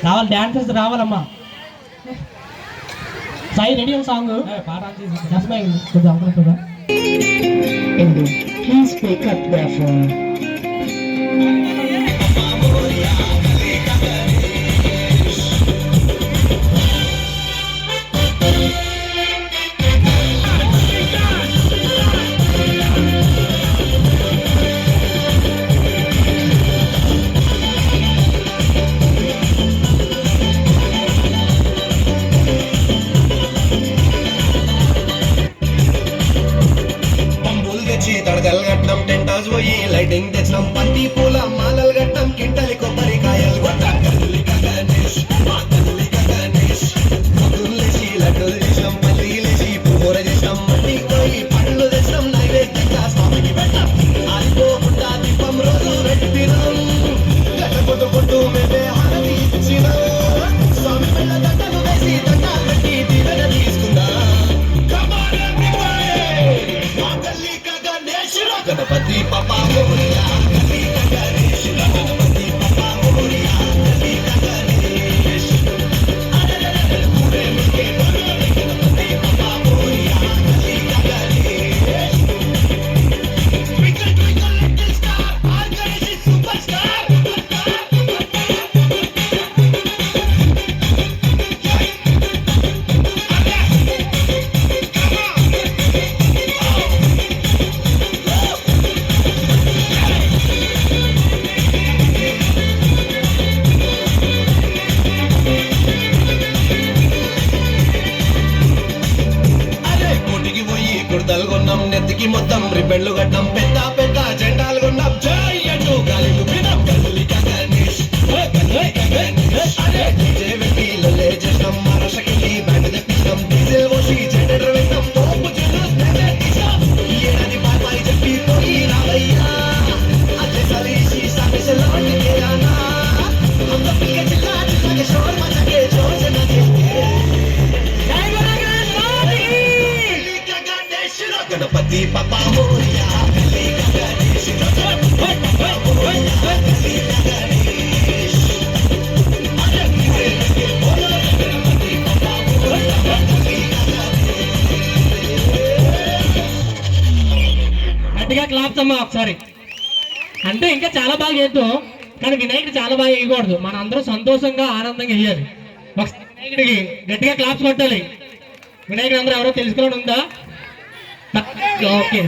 రావాలి, dancers రావాలమ్మా. Sai ready song పాట కొంచెం అవకాశం. Please pick up their phone. తడగలగట్టం టెంటాస్ పోయి లైటింగ్ తెచ్చడం పత్తి పూల మాలలు గట్టం కింటలి కొబ్బరికాయలు గణేష్ గణేష్ లేచి లడ్డూలు చేసాం మళ్ళీ లేచి పువ్వుర చేసాం మళ్ళీ పోయి పండ్లు తెచ్చడం నైవేద్యంగా స్వామికి పెట్టాం ఆరిపోకుండా దీపం రోజు పెట్టినాం గట్ట కొట్టు కొట్టు మేమే హారతి ఇచ్చినాం స్వామి పిల్ల దండలు వేసి దండ కట్టి దీవెన తీసుకుందాం గణపతి పప్పా మోరియా గణేష్ గణపతి పప్పా మోరియా గణేష్ పూరే ముకే Ganapati Bappa Morya Ganesh twinkle twinkle little star our Ganesh is super star. కుర్తలు కొన్నాం నెత్తికి మొత్తం రిబ్బెన్లు కట్టాం పెద్ద పెద్ద జెండాలు కొన్నాం జై అంటూ గాలిలు వినాం గణేష్ గణేష్ అరే డీజే పెట్టి లల్లే చేసాం మరషకి బ్యాండ్ తెప్పించాం డీజిల్ పోసి జెండర్ వేసాం తోపు జెండర్ తీసాం ఏడాది బాయ్ చెప్పి పోయి రావయ్యా అదే సలీసి సామెసే లాంటి కేయానా हम तो पीके चिल्ला चिल्ला के शोर मचा के जोर से नाचेंगे गणपति पप्पा मोरिया गणेश గట్టిగా క్లాప్స్ అమ్మా ఒకసారి. అంటే ఇంకా చాలా బాగా చేద్దాం, కానీ వినాయకుడు చాలా బాగా వేయకూడదు. మన అందరూ సంతోషంగా ఆనందంగా వేయాలి. ఒకసారి వినాయకుడికి గట్టిగా క్లాప్స్ కొట్టాలి. వినాయకుడు అందరూ ఎవరో తెలుసుకోవడం ఉందా? ఓకే.